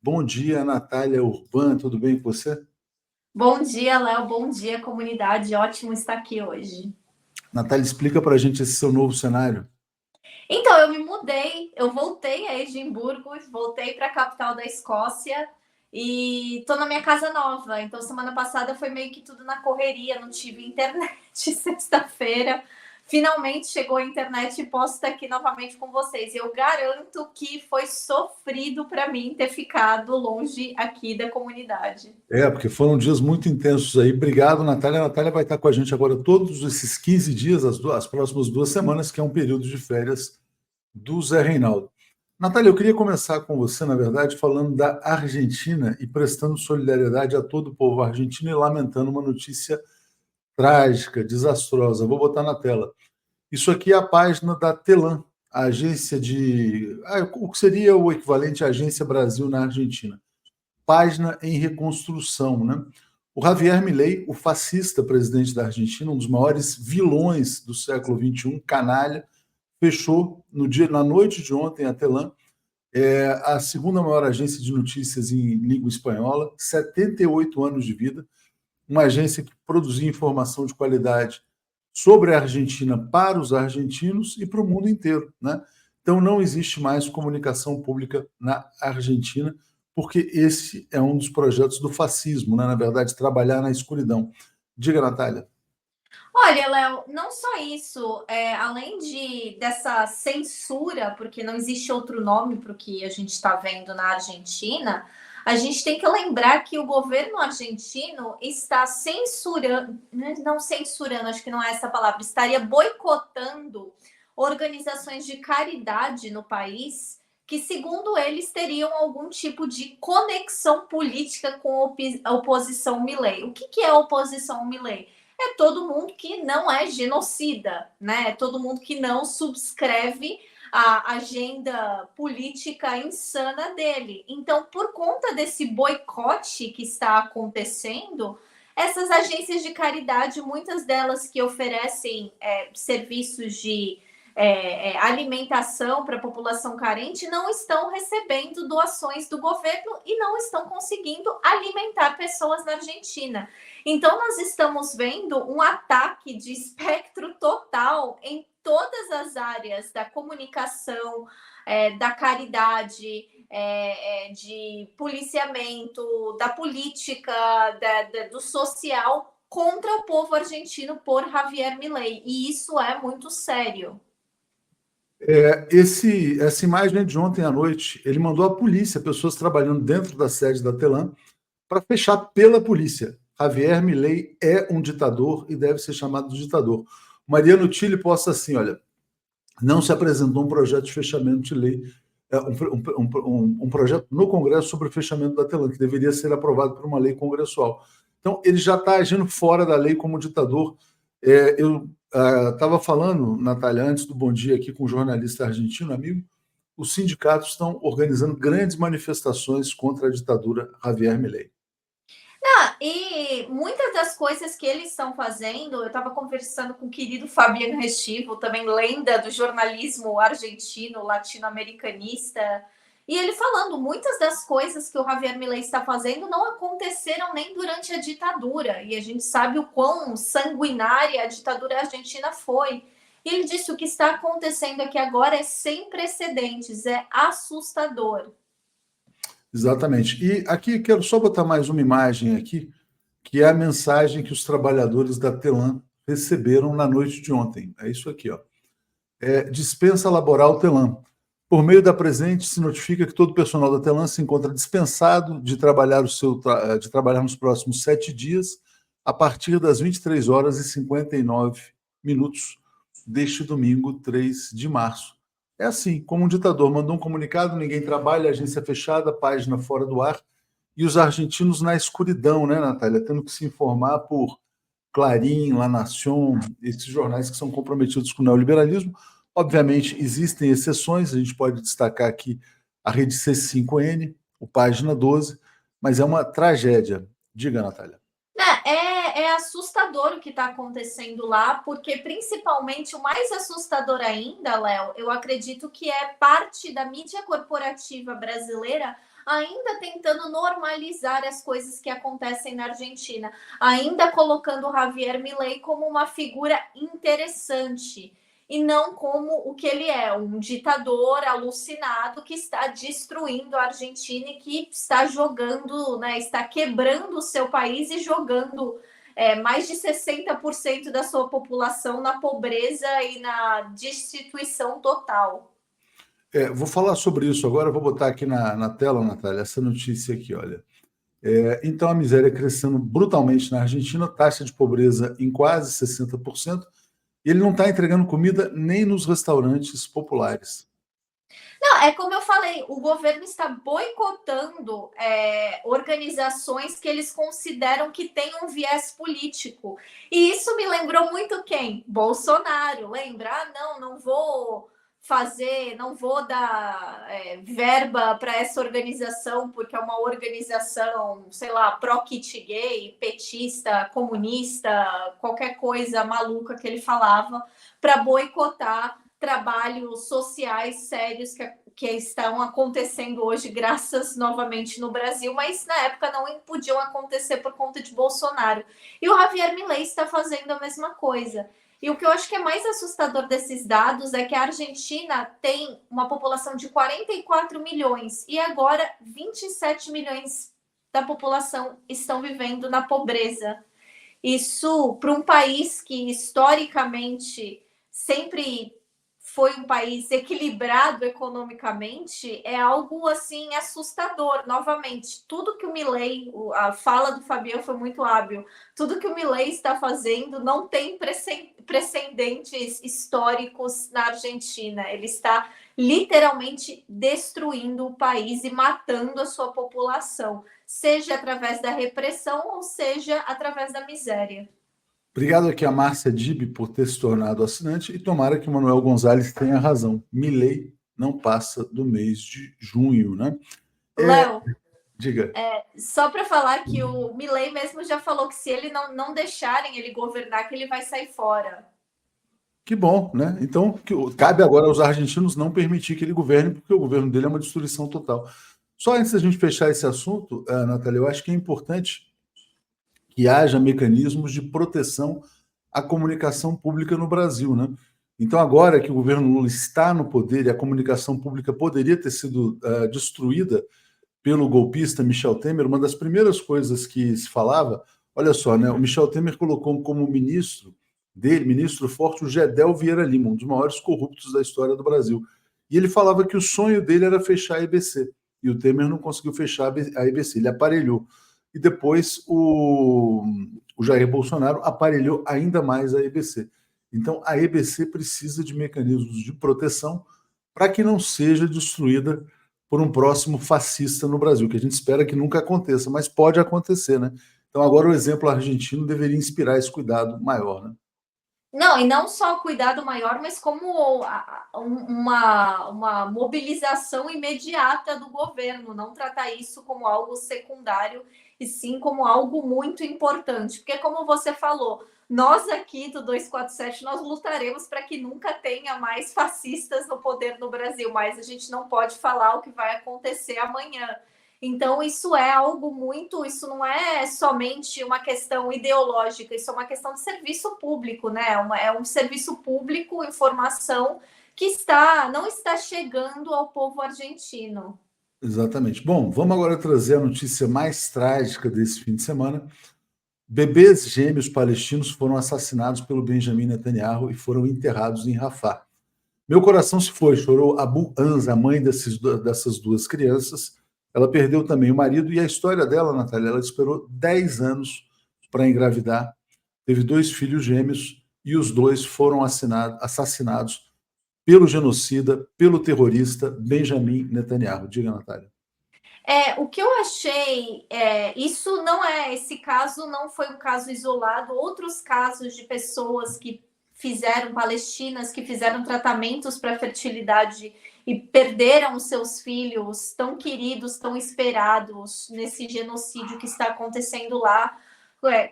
Bom dia, Natália Urbano, tudo bem com você? Bom dia, Léo. Bom dia, comunidade. Ótimo estar aqui hoje. Natália, explica para a gente esse seu novo cenário. Então, eu me mudei, eu voltei a Edimburgo, voltei para a capital da Escócia e tô na minha casa nova. Então, semana passada foi meio que tudo na correria, não tive internet sexta-feira. Finalmente chegou a internet e posso estar aqui novamente com vocês. Eu garanto que foi sofrido para mim ter ficado longe aqui da comunidade. Porque foram dias muito intensos aí. Obrigado, Natália. A Natália vai estar com a gente agora todos esses 15 dias, as próximas 2 semanas, que é um período de férias do Zé Reinaldo. Natália, eu queria começar com você, na verdade, falando da Argentina e prestando solidariedade a todo o povo argentino e lamentando uma notícia trágica, desastrosa. Vou botar na tela. Isso aqui é a página da Telam, a agência de. O que seria o equivalente à Agência Brasil na Argentina. Página em reconstrução, né? O Javier Milei, o fascista presidente da Argentina, um dos maiores vilões do século XXI, canalha, fechou na noite de ontem a Telam, a segunda maior agência de notícias em língua espanhola, 78 anos de vida, uma agência que produzia informação de qualidade sobre a Argentina para os argentinos e para o mundo inteiro, né? Então não existe mais comunicação pública na Argentina, porque esse é um dos projetos do fascismo, né? Na verdade, trabalhar na escuridão. Diga, Natália. Olha, Léo, não só isso, além dessa censura, porque não existe outro nome para o que a gente está vendo na Argentina, a gente tem que lembrar que o governo argentino está censurando, não censurando, acho que não é essa palavra, estaria boicotando organizações de caridade no país que, segundo eles, teriam algum tipo de conexão política com a oposição Milei. O que é a oposição Milei? É todo mundo que não é genocida, né? É todo mundo que não subscreve a agenda política insana dele. Então, por conta desse boicote que está acontecendo, essas agências de caridade, muitas delas que oferecem serviços de alimentação para a população carente, não estão recebendo doações do governo e não estão conseguindo alimentar pessoas na Argentina. Então, nós estamos vendo um ataque de espectro total em todas as áreas da comunicação, da caridade, de policiamento, da política, do social contra o povo argentino por Javier Milei. E isso é muito sério. Essa imagem é de ontem à noite. Ele mandou a polícia, pessoas trabalhando dentro da sede da Telam, para fechar pela polícia. Javier Milei é um ditador e deve ser chamado de ditador. Mariano Tille posta assim, olha, não se apresentou um projeto de fechamento de lei, um projeto no Congresso sobre o fechamento da Telam, que deveria ser aprovado por uma lei congressual. Então, ele já está agindo fora da lei como ditador. Eu estava falando, Natália, antes do Bom Dia aqui com um jornalista argentino, amigo, os sindicatos estão organizando grandes manifestações contra a ditadura Javier Milei. E muitas das coisas que eles estão fazendo, eu estava conversando com o querido Fabiano Restivo, também lenda do jornalismo argentino, latino-americanista, e ele falando, muitas das coisas que o Javier Milei está fazendo não aconteceram nem durante a ditadura, e a gente sabe o quão sanguinária a ditadura argentina foi. E ele disse, o que está acontecendo aqui agora é sem precedentes, é assustador. Exatamente. E aqui quero só botar mais uma imagem aqui, que é a mensagem que os trabalhadores da Telam receberam na noite de ontem. É isso aqui, ó. Dispensa laboral Telam. Por meio da presente, se notifica que todo o personal da Telam se encontra dispensado de trabalhar, de trabalhar nos próximos 7 dias, a partir das 23h59 deste domingo, 3 de março. É assim, como um ditador mandou um comunicado, ninguém trabalha, agência fechada, página fora do ar, e os argentinos na escuridão, né, Natália? Tendo que se informar por Clarim, La Nación, esses jornais que são comprometidos com o neoliberalismo. Obviamente, existem exceções, a gente pode destacar aqui a rede C5N, o Página 12, mas é uma tragédia. Diga, Natália. É assustador o que está acontecendo lá, porque principalmente o mais assustador ainda, Léo, eu acredito que é parte da mídia corporativa brasileira ainda tentando normalizar as coisas que acontecem na Argentina, ainda colocando o Javier Milei como uma figura interessante e não como o que ele é, um ditador alucinado que está destruindo a Argentina e que está jogando, né, está quebrando o seu país e jogando mais de 60% da sua população na pobreza e na destituição total. Vou falar sobre isso agora, vou botar aqui na tela, Natália, essa notícia aqui, olha. Então, a miséria crescendo brutalmente na Argentina, taxa de pobreza em quase 60%, e ele não está entregando comida nem nos restaurantes populares. Não, é como eu falei, o governo está boicotando organizações que eles consideram que têm um viés político. E isso me lembrou muito quem? Bolsonaro, lembra? Ah, não vou fazer, não vou dar verba para essa organização, porque é uma organização, sei lá, pró-kit gay, petista, comunista, qualquer coisa maluca que ele falava, para boicotar trabalhos sociais sérios que estão acontecendo hoje, graças novamente no Brasil, mas na época não podiam acontecer por conta de Bolsonaro. E o Javier Milei está fazendo a mesma coisa. E o que eu acho que é mais assustador desses dados é que a Argentina tem uma população de 44 milhões e agora 27 milhões da população estão vivendo na pobreza. Isso, para um país que historicamente sempre foi um país equilibrado economicamente, é algo assim assustador. Novamente, tudo que o Milei, a fala do Fabiano foi muito hábil, tudo que o Milei está fazendo não tem precedentes históricos na Argentina. Ele está literalmente destruindo o país e matando a sua população, seja através da repressão ou seja através da miséria. Obrigado aqui a Márcia Dib por ter se tornado assinante e tomara que o Manuel Gonzalez tenha razão. Milei não passa do mês de junho, né? Léo, Diga. só para falar que o Milei mesmo já falou que se ele não deixarem ele governar, que ele vai sair fora. Que bom, né? Então, cabe agora aos argentinos não permitir que ele governe, porque o governo dele é uma destruição total. Só antes da gente fechar esse assunto, Natália, eu acho que é importante que haja mecanismos de proteção à comunicação pública no Brasil, né? Então, agora que o governo Lula está no poder e a comunicação pública poderia ter sido destruída pelo golpista Michel Temer, uma das primeiras coisas que se falava, olha só, né? O Michel Temer colocou como ministro dele, ministro forte, o Gedel Vieira Lima, um dos maiores corruptos da história do Brasil. E ele falava que o sonho dele era fechar a EBC. E o Temer não conseguiu fechar a EBC, ele aparelhou. E depois o Jair Bolsonaro aparelhou ainda mais a EBC. Então, a EBC precisa de mecanismos de proteção para que não seja destruída por um próximo fascista no Brasil, que a gente espera que nunca aconteça, mas pode acontecer, né? Então, agora o exemplo argentino deveria inspirar esse cuidado maior, né? Não, e não só cuidado maior, mas como uma mobilização imediata do governo, não tratar isso como algo secundário, e sim como algo muito importante. Porque, como você falou, nós aqui do 247, nós lutaremos para que nunca tenha mais fascistas no poder no Brasil, mas a gente não pode falar o que vai acontecer amanhã. Então, isso é algo muito, isso não é somente uma questão ideológica, isso é uma questão de serviço público, né? É um serviço público, informação que não está chegando ao povo argentino. Exatamente. Bom, vamos agora trazer a notícia mais trágica desse fim de semana. Bebês gêmeos palestinos foram assassinados pelo Benjamin Netanyahu e foram enterrados em Rafah. Meu coração se foi, chorou Abu Anza, a mãe dessas duas crianças. Ela perdeu também o marido e a história dela, Natália, ela esperou 10 anos para engravidar, teve 2 filhos gêmeos e os 2 foram assassinados pelo genocida, pelo terrorista Benjamin Netanyahu. Diga, Natália. O que eu achei, isso não é, esse caso não foi um caso isolado, outros casos de pessoas que fizeram, palestinas, que fizeram tratamentos para fertilidade e perderam seus filhos tão queridos, tão esperados nesse genocídio que está acontecendo lá,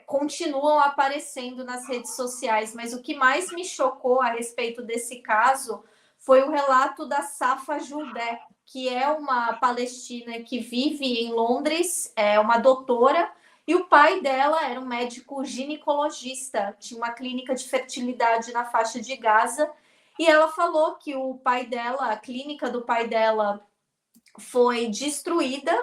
continuam aparecendo nas redes sociais, mas o que mais me chocou a respeito desse caso foi o relato da Safa Judé, que é uma palestina que vive em Londres, é uma doutora, e o pai dela era um médico ginecologista, tinha uma clínica de fertilidade na faixa de Gaza, e ela falou que o pai dela, a clínica do pai dela foi destruída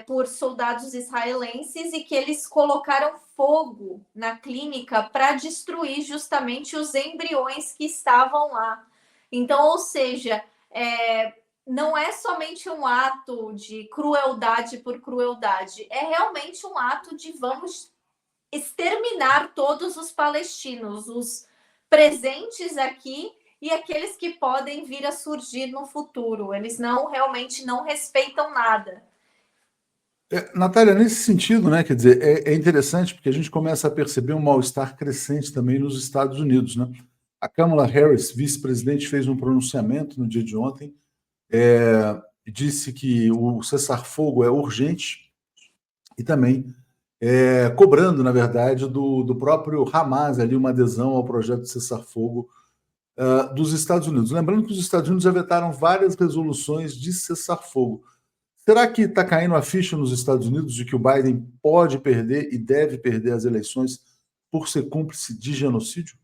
por soldados israelenses e que eles colocaram fogo na clínica para destruir justamente os embriões que estavam lá. Então, ou seja, não é somente um ato de crueldade por crueldade, é realmente um ato de vamos exterminar todos os palestinos, os presentes aqui e aqueles que podem vir a surgir no futuro. Eles realmente não respeitam nada. Natália, nesse sentido, né, quer dizer, é interessante porque a gente começa a perceber um mal-estar crescente também nos Estados Unidos, né? A Kamala Harris, vice-presidente, fez um pronunciamento no dia de ontem, disse que o cessar-fogo é urgente e também cobrando, na verdade, do próprio Hamas ali uma adesão ao projeto de cessar-fogo dos Estados Unidos. Lembrando que os Estados Unidos já vetaram várias resoluções de cessar-fogo. Será que está caindo a ficha nos Estados Unidos de que o Biden pode perder e deve perder as eleições por ser cúmplice de genocídio?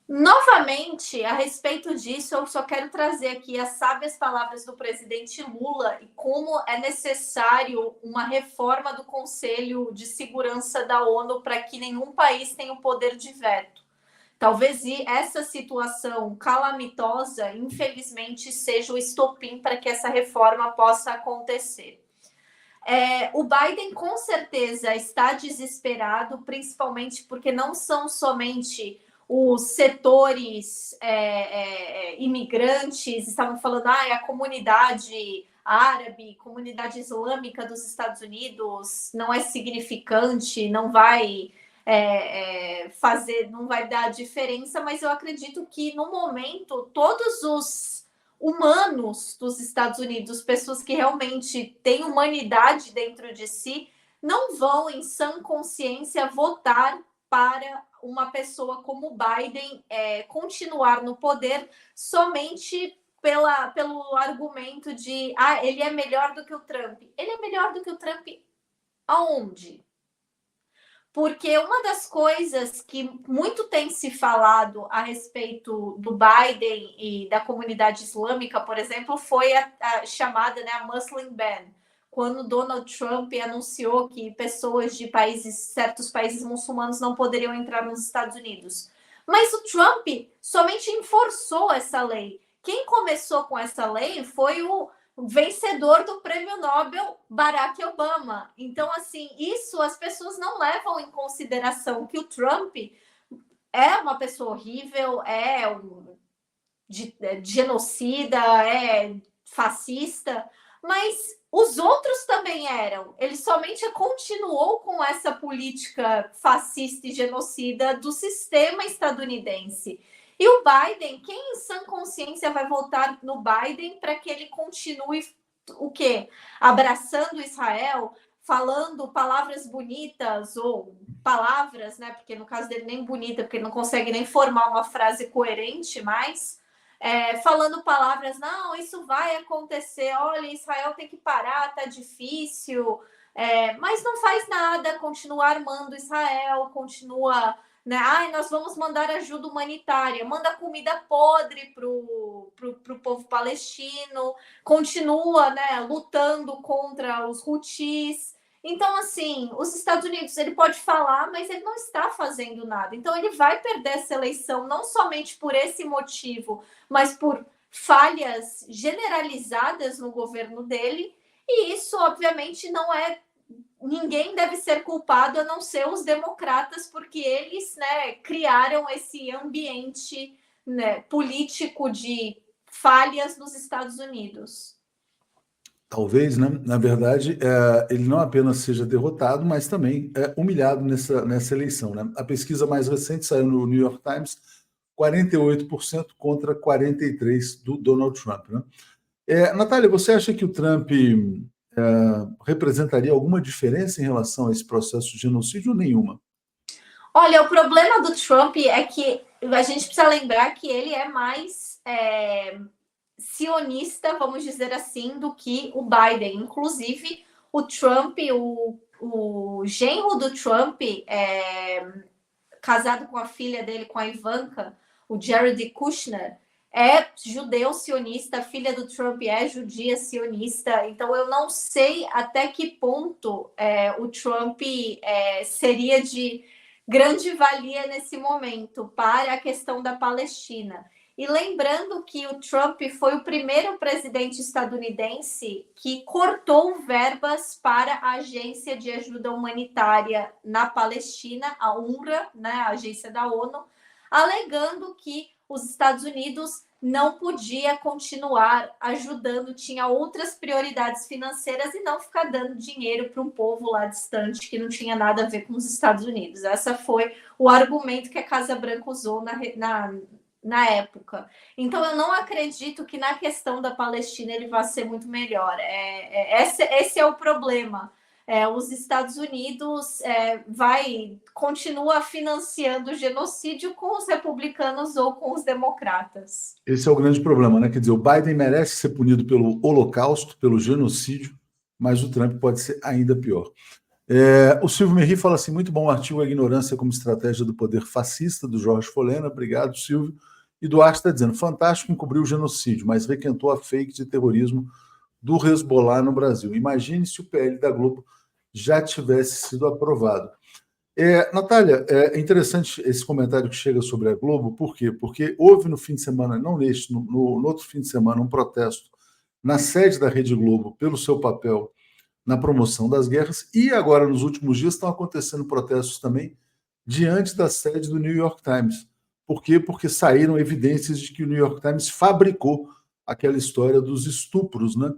Novamente, a respeito disso, eu só quero trazer aqui as sábias palavras do presidente Lula e como é necessário uma reforma do Conselho de Segurança da ONU para que nenhum país tenha o poder de veto. Talvez essa situação calamitosa, infelizmente, seja o estopim para que essa reforma possa acontecer. O Biden, com certeza, está desesperado, principalmente porque não são somente os setores imigrantes, estavam falando, a comunidade árabe, comunidade islâmica dos Estados Unidos não é significante, não vai não vai dar diferença, mas eu acredito que no momento todos os humanos dos Estados Unidos, pessoas que realmente têm humanidade dentro de si, não vão em sã consciência votar para uma pessoa como Biden continuar no poder somente pelo argumento de ele é melhor do que o Trump. Ele é melhor do que o Trump aonde? Porque uma das coisas que muito tem se falado a respeito do Biden e da comunidade islâmica, por exemplo, foi a chamada, né, a Muslim Ban, quando Donald Trump anunciou que pessoas de certos países muçulmanos não poderiam entrar nos Estados Unidos. Mas o Trump somente enforçou essa lei. Quem começou com essa lei foi o vencedor do prêmio Nobel, Barack Obama. Então, assim, isso as pessoas não levam em consideração que o Trump é uma pessoa horrível, genocida, é fascista, mas os outros também eram. Ele somente continuou com essa política fascista e genocida do sistema estadunidense. E o Biden, quem em sã consciência vai votar no Biden para que ele continue o quê? Abraçando Israel, falando palavras bonitas ou palavras, né? Porque no caso dele nem bonita, porque ele não consegue nem formar uma frase coerente mais. Falando palavras, não, isso vai acontecer, olha, Israel tem que parar, tá difícil, mas não faz nada, continua armando Israel, continua, né? Nós vamos mandar ajuda humanitária, manda comida podre pro povo palestino, continua, né, lutando contra os Houthis. Então, assim, os Estados Unidos, ele pode falar, mas ele não está fazendo nada. Então, ele vai perder essa eleição, não somente por esse motivo, mas por falhas generalizadas no governo dele. E isso, obviamente, não é... Ninguém deve ser culpado a não ser os democratas, porque eles, né, criaram esse ambiente, né, político de falhas nos Estados Unidos. Talvez, né? Na verdade, ele não apenas seja derrotado, mas também humilhado nessa eleição, né? A pesquisa mais recente saiu no New York Times, 48% contra 43% do Donald Trump, né? Natália, você acha que o Trump representaria alguma diferença em relação a esse processo de genocídio ou nenhuma? Olha, o problema do Trump é que a gente precisa lembrar que ele é mais sionista, vamos dizer assim, do que o Biden. Inclusive, o Trump, o genro do Trump, casado com a filha dele, com a Ivanka, o Jared Kushner, é judeu sionista, a filha do Trump é judia sionista, então eu não sei até que ponto o Trump seria de grande valia nesse momento para a questão da Palestina. E lembrando que o Trump foi o primeiro presidente estadunidense que cortou verbas para a Agência de Ajuda Humanitária na Palestina, a UNRWA, né, a agência da ONU, alegando que os Estados Unidos não podia continuar ajudando, tinha outras prioridades financeiras e não ficar dando dinheiro para um povo lá distante que não tinha nada a ver com os Estados Unidos. Essa foi o argumento que a Casa Branca usou na época. Então, eu não acredito que na questão da Palestina ele vá ser muito melhor. Esse é o problema. Os Estados Unidos continua financiando o genocídio com os republicanos ou com os democratas. Esse é o grande problema, né? Quer dizer, o Biden merece ser punido pelo Holocausto, pelo genocídio, mas o Trump pode ser ainda pior. O Silvio Merri fala assim, muito bom artigo A Ignorância como Estratégia do Poder Fascista, do Jorge Folena. Obrigado, Silvio. E Duarte está dizendo, fantástico encobrir o genocídio, mas requentou a fake de terrorismo do Hezbollah no Brasil. Imagine se o PL da Globo já tivesse sido aprovado. Natália, é interessante esse comentário que chega sobre a Globo, por quê? Porque houve no fim de semana, não neste, no outro fim de semana, um protesto na sede da Rede Globo pelo seu papel na promoção das guerras, e agora, nos últimos dias, estão acontecendo protestos também diante da sede do New York Times. Por quê? Porque saíram evidências de que o New York Times fabricou aquela história dos estupros, né?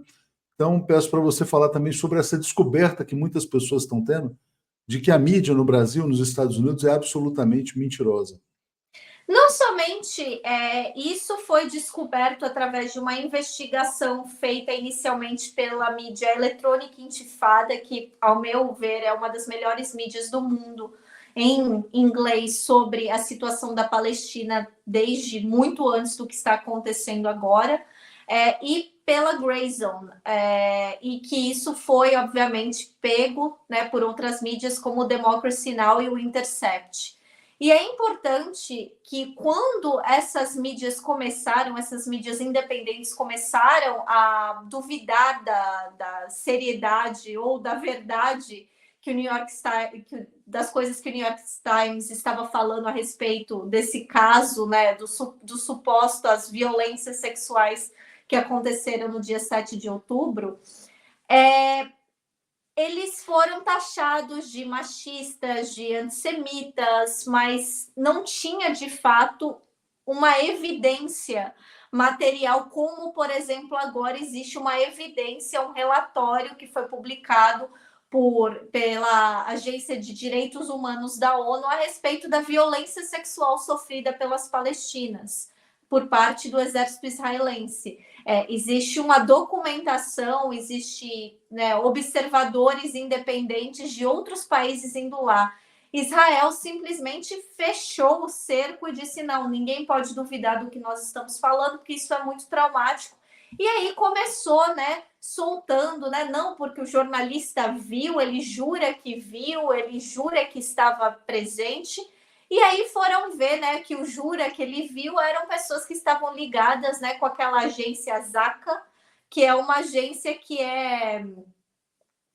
Então, peço para você falar também sobre essa descoberta que muitas pessoas estão tendo de que a mídia no Brasil, nos Estados Unidos, é absolutamente mentirosa. Não somente isso foi descoberto através de uma investigação feita inicialmente pela mídia eletrônica Intifada, que, ao meu ver, é uma das melhores mídias do mundo em inglês sobre a situação da Palestina desde muito antes do que está acontecendo agora, e pela Grayzone, e que isso foi, obviamente, pego, né, por outras mídias como o Democracy Now! E o Intercept. E é importante que quando essas mídias começaram, essas mídias independentes começaram a duvidar da seriedade ou da verdade que o New York Times, das coisas que o New York Times estava falando a respeito desse caso, né, do suposto as violências sexuais que aconteceram no dia 7 de outubro, eles foram taxados de machistas, de antissemitas, mas não tinha, de fato, uma evidência material, como, por exemplo, agora existe uma evidência, um relatório que foi publicado pela Agência de Direitos Humanos da ONU a respeito da violência sexual sofrida pelas palestinas por parte do exército israelense. Existe uma documentação, existe, né, observadores independentes de outros países indo lá. Israel simplesmente fechou o cerco e disse, não, ninguém pode duvidar do que nós estamos falando, porque isso é muito traumático. E aí começou, né, soltando, né, não, porque o jornalista viu, ele jura que viu, ele jura que estava presente. E aí foram ver, né, que o jura que ele viu eram pessoas que estavam ligadas, né, com aquela agência Zaka, que é uma agência que é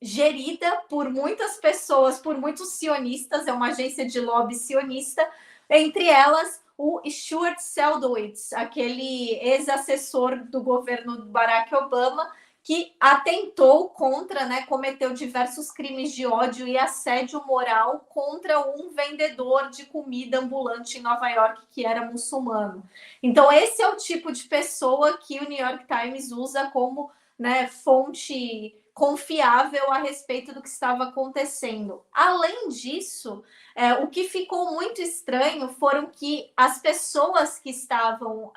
gerida por muitas pessoas, por muitos sionistas, é uma agência de lobby sionista, entre elas o Stuart Seldowitz, aquele ex-assessor do governo Barack Obama, que atentou contra, né, cometeu diversos crimes de ódio e assédio moral contra um vendedor de comida ambulante em Nova York que era muçulmano. Então, esse é o tipo de pessoa que o New York Times usa como, né, fonte confiável a respeito do que estava acontecendo. Além disso, o que ficou muito estranho foram que as pessoas que estavam,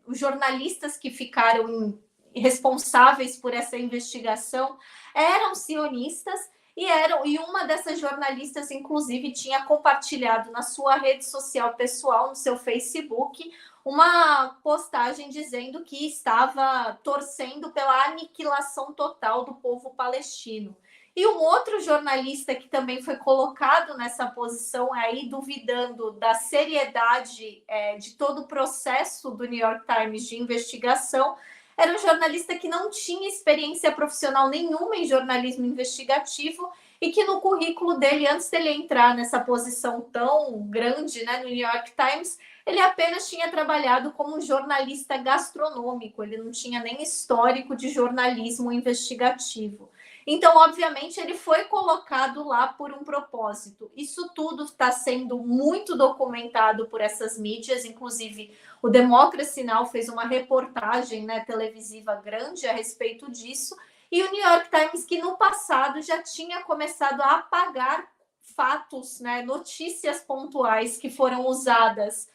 os jornalistas que ficaram responsáveis por essa investigação eram sionistas e uma dessas jornalistas, inclusive, tinha compartilhado na sua rede social pessoal, no seu Facebook, uma postagem dizendo que estava torcendo pela aniquilação total do povo palestino. E um outro jornalista que também foi colocado nessa posição aí, duvidando da seriedade de todo o processo do New York Times de investigação, era um jornalista que não tinha experiência profissional nenhuma em jornalismo investigativo e que no currículo dele, antes dele entrar nessa posição tão grande, né, no New York Times, ele apenas tinha trabalhado como um jornalista gastronômico, ele não tinha nem histórico de jornalismo investigativo. Então, obviamente, ele foi colocado lá por um propósito. Isso tudo está sendo muito documentado por essas mídias, inclusive o Democracy Now! Fez uma reportagem, né, televisiva grande a respeito disso, e o New York Times, que no passado já tinha começado a apagar fatos, né, notícias pontuais que foram usadas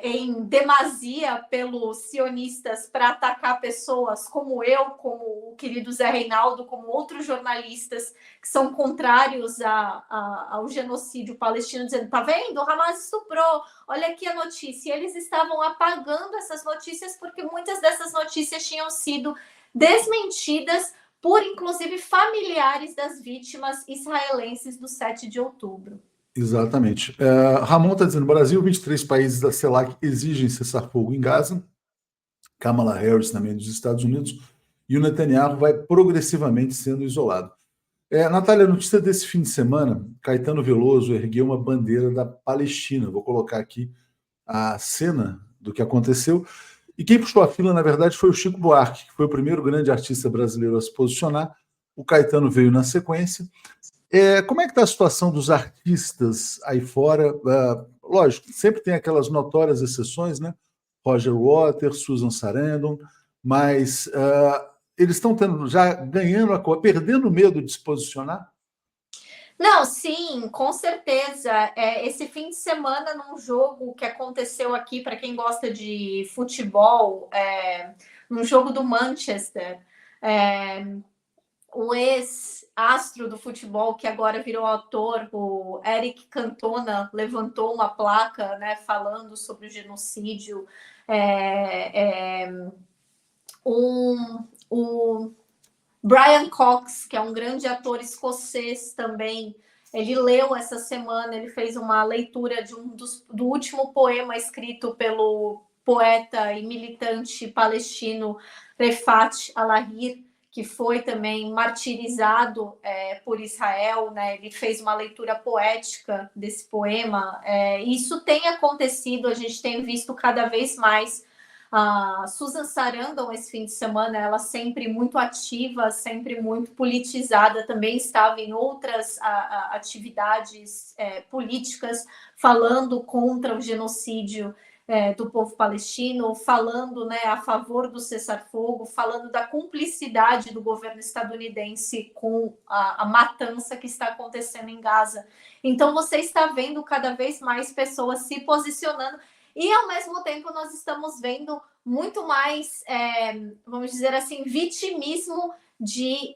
em demasia pelos sionistas para atacar pessoas como eu, como o querido Zé Reinaldo, como outros jornalistas que são contrários ao genocídio palestino, dizendo, tá vendo? O Hamas estuprou, olha aqui a notícia. E eles estavam apagando essas notícias porque muitas dessas notícias tinham sido desmentidas por, inclusive, familiares das vítimas israelenses do 7 de outubro. Exatamente. Ramon está dizendo, Brasil, 23 países da CELAC exigem cessar-fogo em Gaza, Kamala Harris também dos Estados Unidos, e o Netanyahu vai progressivamente sendo isolado. Natália, notícia desse fim de semana, Caetano Veloso ergueu uma bandeira da Palestina. Vou colocar aqui a cena do que aconteceu. E quem puxou a fila, na verdade, foi o Chico Buarque, que foi o primeiro grande artista brasileiro a se posicionar. O Caetano veio na sequência. Como é que está a situação dos artistas aí fora? Lógico, sempre tem aquelas notórias exceções, né? Roger Waters, Susan Sarandon, mas eles estão já ganhando, perdendo medo de se posicionar? Não, sim, com certeza. Esse fim de semana, num jogo que aconteceu aqui, para quem gosta de futebol, num jogo do Manchester, o ex-astro do futebol, que agora virou ator, o Eric Cantona, levantou uma placa, né, falando sobre o genocídio. O Brian Cox, que é um grande ator escocês também, ele leu essa semana, ele fez uma leitura do último poema escrito pelo poeta e militante palestino Refat Alahir, que foi também martirizado por Israel, né? Ele fez uma leitura poética desse poema. Isso tem acontecido, a gente tem visto cada vez mais. A Susan Sarandon, esse fim de semana, ela sempre muito ativa, sempre muito politizada, também estava em outras atividades políticas, falando contra o genocídio do povo palestino, falando, né, a favor do cessar-fogo, falando da cumplicidade do governo estadunidense com a matança que está acontecendo em Gaza. Então, você está vendo cada vez mais pessoas se posicionando e, ao mesmo tempo, nós estamos vendo muito mais, vamos dizer assim, vitimismo de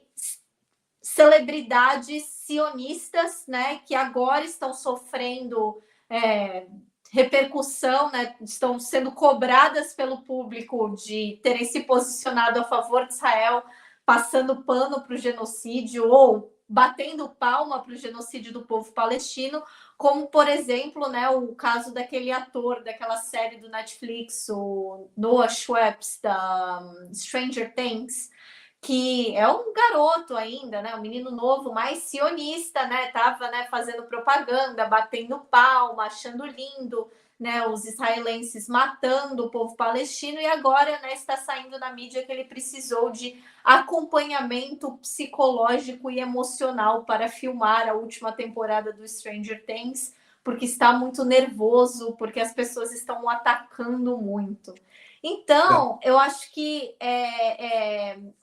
celebridades sionistas, né, que agora estão sofrendo repercussão, né, estão sendo cobradas pelo público de terem se posicionado a favor de Israel, passando pano para o genocídio ou batendo palma para o genocídio do povo palestino, como, por exemplo, né, o caso daquele ator daquela série do Netflix, o Noah Schweppes, da Stranger Things, que é um garoto ainda, né, um menino novo, mais sionista, né, tava, né, fazendo propaganda, batendo palma, achando lindo, né, os israelenses matando o povo palestino, e agora, né, está saindo na mídia que ele precisou de acompanhamento psicológico e emocional para filmar a última temporada do Stranger Things, porque está muito nervoso, porque as pessoas estão o atacando muito. Então, eu acho que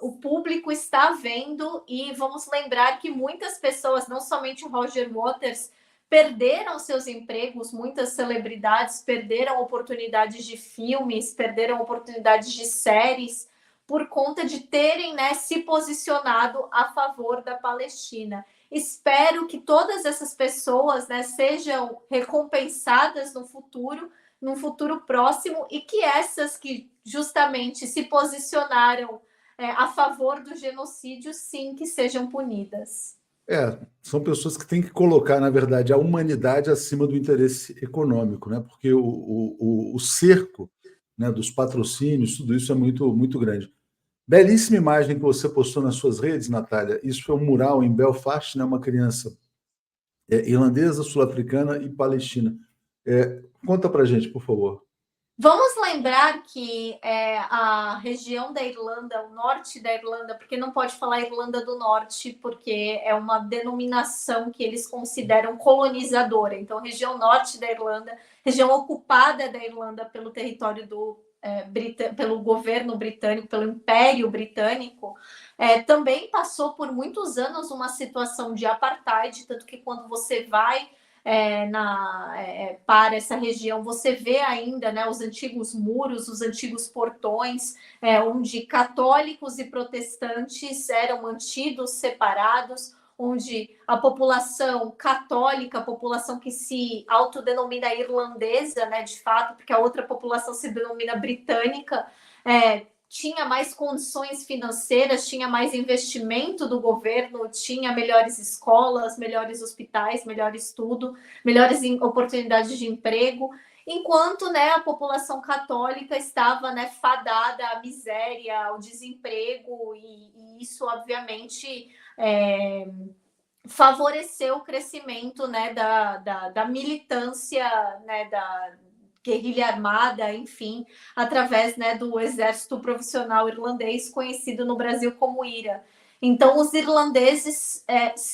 o público está vendo, e vamos lembrar que muitas pessoas, não somente o Roger Waters, perderam seus empregos, muitas celebridades perderam oportunidades de filmes, perderam oportunidades de séries, por conta de terem, né, se posicionado a favor da Palestina. Espero que todas essas pessoas, né, sejam recompensadas no futuro num futuro próximo, e que essas que justamente se posicionaram a favor do genocídio, sim, que sejam punidas. São pessoas que têm que colocar, na verdade, a humanidade acima do interesse econômico, né? Porque o cerco, né, dos patrocínios, tudo isso é muito, muito grande. Belíssima imagem que você postou nas suas redes, Natália. Isso foi um mural em Belfast, né? Uma criança irlandesa, sul-africana e palestina. Conta pra gente, por favor. Vamos lembrar que a região da Irlanda, o norte da Irlanda, porque não pode falar Irlanda do Norte, porque é uma denominação que eles consideram colonizadora. Então, região norte da Irlanda, região ocupada da Irlanda pelo território pelo governo britânico, pelo Império Britânico, também passou por muitos anos uma situação de apartheid, tanto que quando você vai para essa região, você vê ainda, né, os antigos muros, os antigos portões, onde católicos e protestantes eram mantidos separados, onde a população católica, a população que se autodenomina irlandesa, né, de fato, porque a outra população se denomina britânica, tinha mais condições financeiras, tinha mais investimento do governo, tinha melhores escolas, melhores hospitais, melhor estudo, melhores oportunidades de emprego, enquanto, né, a população católica estava, né, fadada à miséria, ao desemprego, e isso, obviamente, favoreceu o crescimento, né, da militância, né, da guerrilha armada, enfim, através, né, do exército profissional irlandês, conhecido no Brasil como IRA. Então, os irlandeses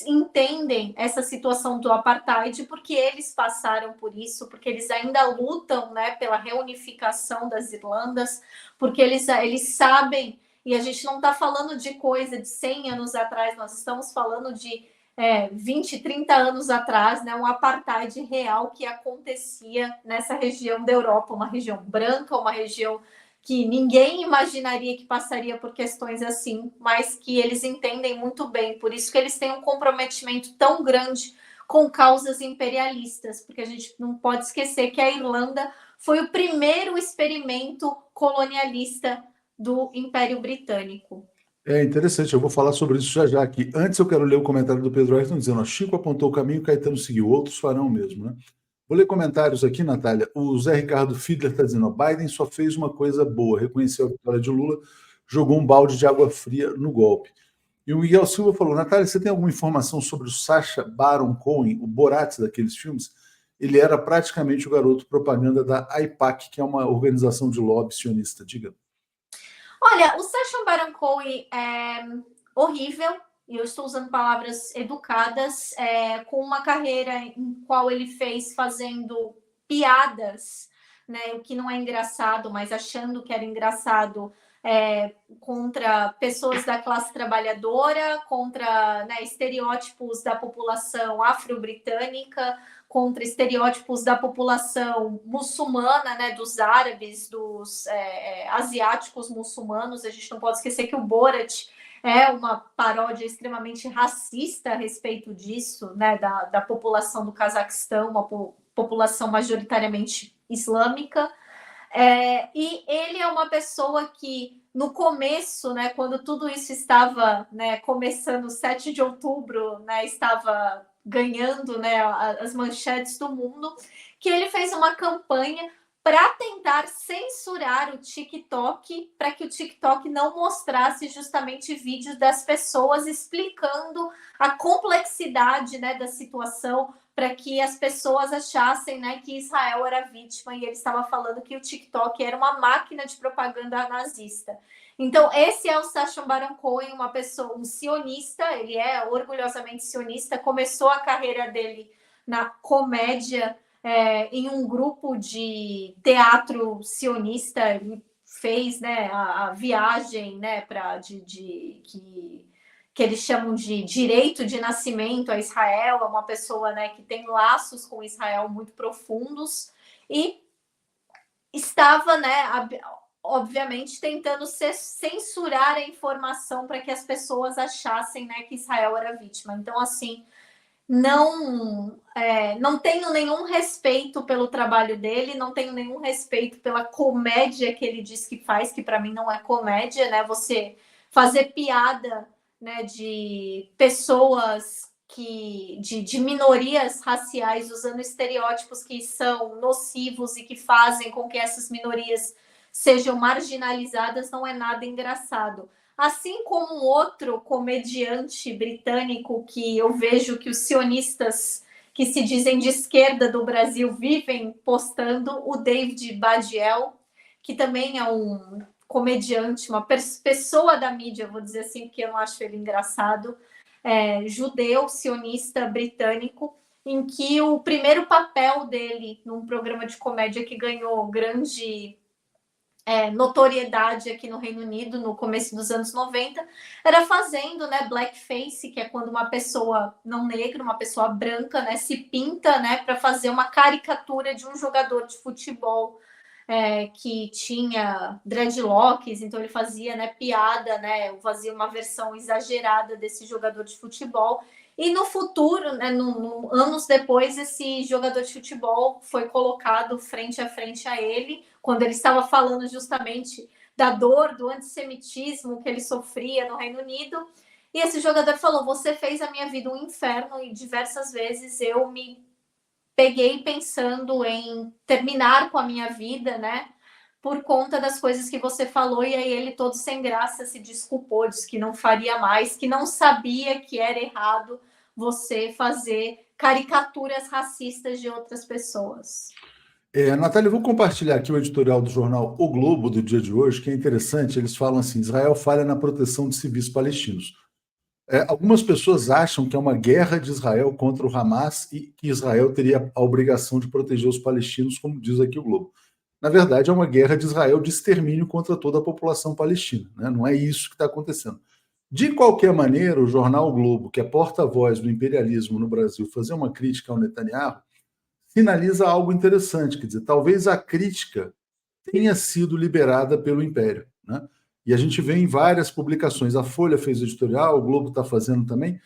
entendem essa situação do apartheid porque eles passaram por isso, porque eles ainda lutam, né, pela reunificação das Irlandas, porque eles sabem, e a gente não está falando de coisa de 100 anos atrás, nós estamos falando de 20, 30 anos atrás, né, um apartheid real que acontecia nessa região da Europa, uma região branca, uma região que ninguém imaginaria que passaria por questões assim, mas que eles entendem muito bem, por isso que eles têm um comprometimento tão grande com causas imperialistas, porque a gente não pode esquecer que a Irlanda foi o primeiro experimento colonialista do Império Britânico. É interessante, eu vou falar sobre isso já já aqui. Antes eu quero ler o comentário do Pedro Ayrton dizendo: ó, Chico apontou o caminho, Caetano seguiu, outros farão o mesmo, né? Vou ler comentários aqui, Natália. O Zé Ricardo Fiedler está dizendo: ó, Biden só fez uma coisa boa, reconheceu a vitória de Lula, jogou um balde de água fria no golpe. E o Miguel Silva falou: Natália, você tem alguma informação sobre o Sacha Baron Cohen, o Borat daqueles filmes? Ele era praticamente o garoto propaganda da AIPAC, que é uma organização de lobby sionista. Diga. Olha, o Sacha Baron Cohen é horrível, e eu estou usando palavras educadas, com uma carreira em qual ele fez fazendo piadas, né, o que não é engraçado, mas achando que era engraçado, contra pessoas da classe trabalhadora, contra, né, estereótipos da população afro-britânica, contra estereótipos da população muçulmana, né, dos árabes, dos asiáticos muçulmanos. A gente não pode esquecer que o Borat é uma paródia extremamente racista a respeito disso, né, da população do Cazaquistão, uma população majoritariamente islâmica. E ele é uma pessoa que, no começo, né, quando tudo isso estava, né, começando 7 de outubro, né, estava ganhando, né, as manchetes do mundo, que ele fez uma campanha para tentar censurar o TikTok, para que o TikTok não mostrasse justamente vídeos das pessoas explicando a complexidade, né, da situação, para que as pessoas achassem, né, que Israel era vítima, e ele estava falando que o TikTok era uma máquina de propaganda nazista. Então, esse é o Sacha Baron Cohen, uma pessoa, um sionista, ele é orgulhosamente sionista, começou a carreira dele na comédia, em um grupo de teatro sionista, ele fez, né, a viagem, né, que eles chamam de direito de nascimento a Israel, é uma pessoa, né, que tem laços com Israel muito profundos, e estava, né, obviamente, tentando censurar a informação para que as pessoas achassem, né, que Israel era vítima. Então, assim, não tenho nenhum respeito pelo trabalho dele, não tenho nenhum respeito pela comédia que ele diz que faz, que para mim não é comédia, né? Você fazer piada, né, de pessoas de minorias raciais usando estereótipos que são nocivos e que fazem com que essas minorias sejam marginalizadas não é nada engraçado. Assim como um outro comediante britânico que eu vejo que os cionistas que se dizem de esquerda do Brasil vivem postando, o David Badiel, que também é um comediante, uma pessoa da mídia, vou dizer assim, porque eu não acho ele engraçado, judeu, sionista britânico, em que o primeiro papel dele num programa de comédia que ganhou grande notoriedade aqui no Reino Unido no começo dos anos 90, era fazendo, né, blackface, que é quando uma pessoa não negra, uma pessoa branca, né, se pinta, né, para fazer uma caricatura de um jogador de futebol que tinha dreadlocks, então ele fazia, né, piada, né, fazia uma versão exagerada desse jogador de futebol. E no futuro, né, anos depois, esse jogador de futebol foi colocado frente a frente a ele, quando ele estava falando justamente da dor, do antissemitismo que ele sofria no Reino Unido. E esse jogador falou: "Você fez a minha vida um inferno", e diversas vezes eu me peguei pensando em terminar com a minha vida, né? Por conta das coisas que você falou, e aí ele todo sem graça se desculpou, disse que não faria mais, que não sabia que era errado você fazer caricaturas racistas de outras pessoas. Natália, eu vou compartilhar aqui o editorial do jornal O Globo do dia de hoje, que é interessante. Eles falam assim: Israel falha na proteção de civis palestinos. Algumas pessoas acham que é uma guerra de Israel contra o Hamas e que Israel teria a obrigação de proteger os palestinos, como diz aqui o Globo. Na verdade, é uma guerra de Israel de extermínio contra toda a população palestina, né? Não é isso que está acontecendo. De qualquer maneira, o jornal o Globo, que é porta-voz do imperialismo no Brasil, fazer uma crítica ao Netanyahu, sinaliza algo interessante, quer dizer, talvez a crítica tenha sido liberada pelo Império, né? E a gente vê em várias publicações, a Folha fez editorial, o Globo está fazendo também.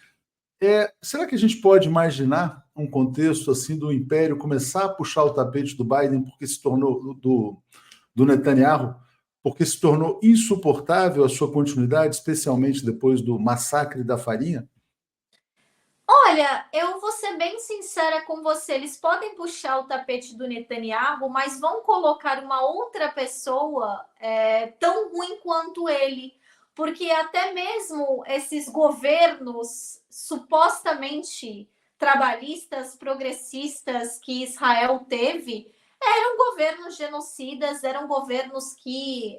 Será que a gente pode imaginar um contexto assim do Império começar a puxar o tapete do Biden porque se tornou do Netanyahu, porque se tornou insuportável a sua continuidade, especialmente depois do massacre da farinha? Olha, eu vou ser bem sincera com você. Eles podem puxar o tapete do Netanyahu, mas vão colocar uma outra pessoa tão ruim quanto ele. Porque até mesmo esses governos supostamente trabalhistas, progressistas que Israel teve, eram governos genocidas, eram governos que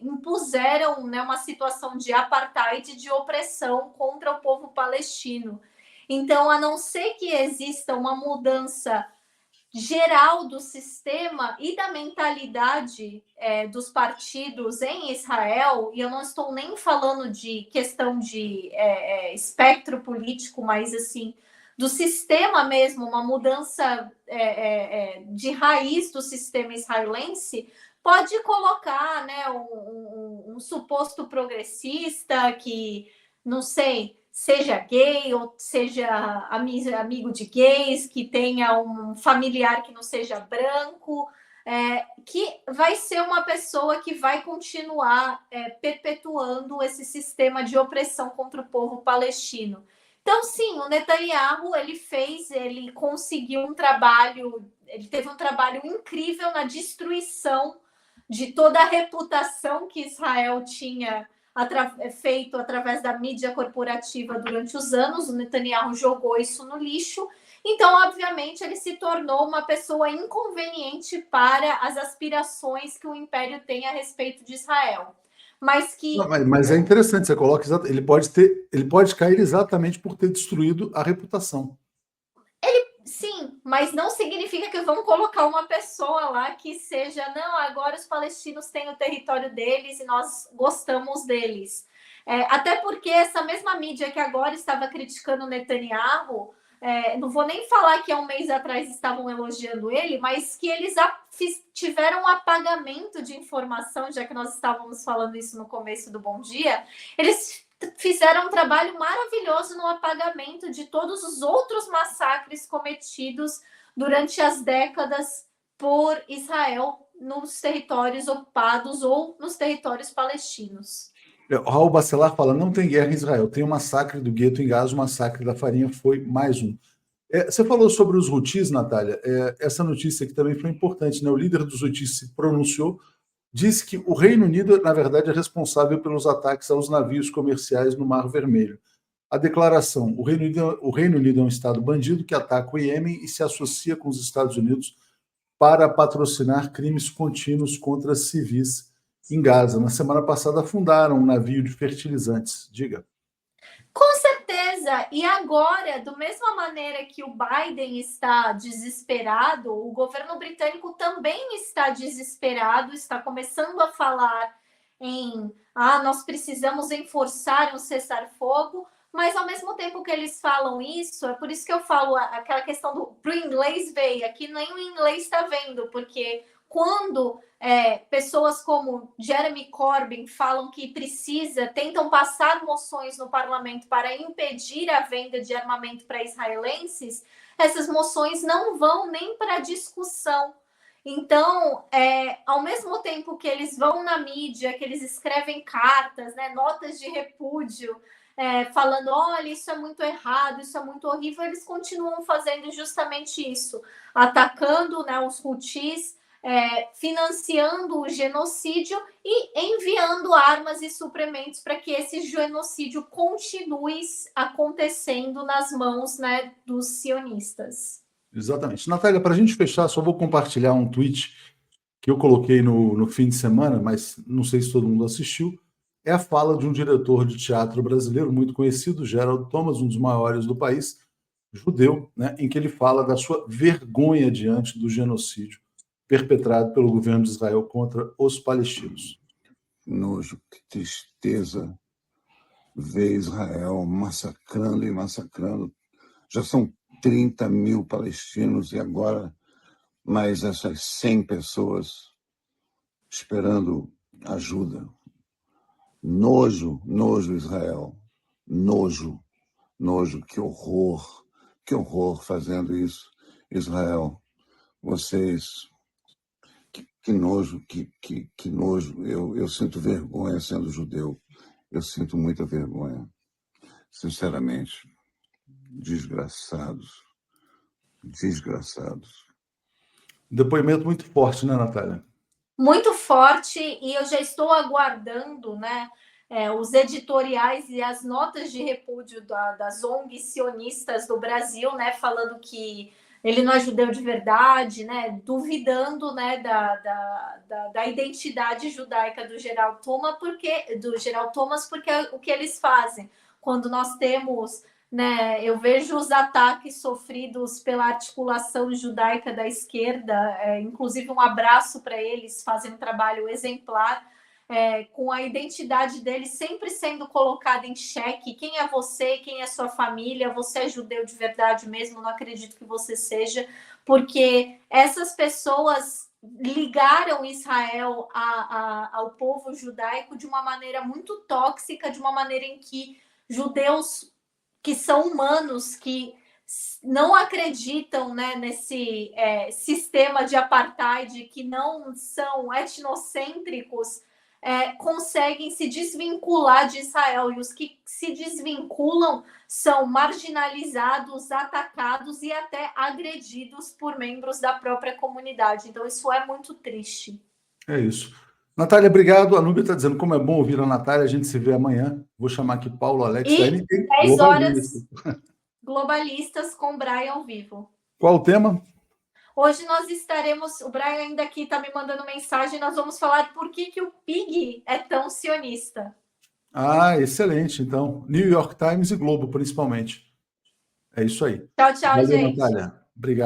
impuseram, né, uma situação de apartheid, de opressão contra o povo palestino. Então, a não ser que exista uma mudança geral do sistema e da mentalidade dos partidos em Israel, e eu não estou nem falando de questão de espectro político, mas assim do sistema mesmo, uma mudança de raiz do sistema israelense, pode colocar, né, um suposto progressista que, não sei, seja gay ou seja amigo de gays, que tenha um familiar que não seja branco, que vai ser uma pessoa que vai continuar perpetuando esse sistema de opressão contra o povo palestino. Então, sim, o Netanyahu ele conseguiu um trabalho, ele teve um trabalho incrível na destruição de toda a reputação que Israel tinha feito através da mídia corporativa durante os anos. O Netanyahu jogou isso no lixo. Então, obviamente, ele se tornou uma pessoa inconveniente para as aspirações que o Império tem a respeito de Israel. Mas que. Não, mas é interessante, você coloca ele pode cair exatamente por ter destruído a reputação. Sim, mas não significa que vão colocar uma pessoa lá que seja, não, agora os palestinos têm o território deles e nós gostamos deles. Até porque essa mesma mídia que agora estava criticando o Netanyahu, não vou nem falar que há um mês atrás estavam elogiando ele, mas que eles tiveram um apagamento de informação, já que nós estávamos falando isso no começo do Bom Dia, eles fizeram um trabalho maravilhoso no apagamento de todos os outros massacres cometidos durante as décadas por Israel nos territórios ocupados ou nos territórios palestinos. O Raul Bacelar fala, não tem guerra em Israel, tem o massacre do gueto em Gaza, o massacre da farinha foi mais um. Você falou sobre os Houthis, Natália, essa notícia aqui também foi importante, né? O líder dos Houthis se pronunciou, disse que o Reino Unido, na verdade, é responsável pelos ataques aos navios comerciais no Mar Vermelho. A declaração, o Reino Unido é um Estado bandido que ataca o Iêmen e se associa com os Estados Unidos para patrocinar crimes contínuos contra civis em Gaza. Na semana passada, fundaram um navio de fertilizantes. Diga. Com certeza. E agora, da mesma maneira que o Biden está desesperado, o governo britânico também está desesperado, está começando a falar em nós precisamos enforçar um cessar-fogo, mas ao mesmo tempo que eles falam isso, é por isso que eu falo aquela questão do pro inglês veio, aqui nem o inglês está vendo, porque quando pessoas como Jeremy Corbyn falam que tentam passar moções no parlamento para impedir a venda de armamento para israelenses, essas moções não vão nem para discussão. Então, ao mesmo tempo que eles vão na mídia, que eles escrevem cartas, né, notas de repúdio, falando, olha, isso é muito errado, isso é muito horrível, eles continuam fazendo justamente isso, atacando, né, os Houthis, financiando o genocídio e enviando armas e suprimentos para que esse genocídio continue acontecendo nas mãos, né, dos sionistas. Exatamente. Natália, para a gente fechar, só vou compartilhar um tweet que eu coloquei no fim de semana, mas não sei se todo mundo assistiu. É a fala de um diretor de teatro brasileiro muito conhecido, Gerald Thomas, um dos maiores do país, judeu, né, em que ele fala da sua vergonha diante do genocídio perpetrado pelo governo de Israel contra os palestinos. Nojo, que tristeza ver Israel massacrando e massacrando. Já são 30 mil palestinos e agora mais essas 100 pessoas esperando ajuda. Nojo, nojo, Israel. Nojo, nojo, que horror fazendo isso. Israel, vocês... Que nojo, que nojo. Eu sinto vergonha sendo judeu. Eu sinto muita vergonha. Sinceramente. Desgraçados. Desgraçados. Depoimento muito forte, né, Natália? Muito forte, e eu já estou aguardando, né, os editoriais e as notas de repúdio das ONGs sionistas do Brasil, né, falando que ele não é judeu de verdade, né, duvidando, né, da identidade judaica do Gerald Thomas, porque é o que eles fazem quando nós temos, né, eu vejo os ataques sofridos pela articulação judaica da esquerda, inclusive um abraço para eles, fazem um trabalho exemplar, com a identidade deles sempre sendo colocada em xeque. Quem é você? Quem é sua família? Você é judeu de verdade mesmo? Não acredito que você seja, porque essas pessoas ligaram Israel ao povo judaico de uma maneira muito tóxica, de uma maneira em que judeus que são humanos, que não acreditam, né, nesse sistema de apartheid, que não são etnocêntricos, conseguem se desvincular de Israel. E os que se desvinculam são marginalizados, atacados e até agredidos por membros da própria comunidade. Então, isso é muito triste. É isso. Natália, obrigado. A Núbia está dizendo como é bom ouvir a Natália. A gente se vê amanhã. Vou chamar aqui Paulo Alex e da NT 10 horas globalistas com Brian ao vivo. Qual o tema? Hoje nós estaremos, o Brian ainda aqui está me mandando mensagem, nós vamos falar por que o PIG é tão sionista. Ah, excelente. Então, New York Times e Globo, principalmente. É isso aí. Tchau, Valeu, gente. Natália. Obrigado.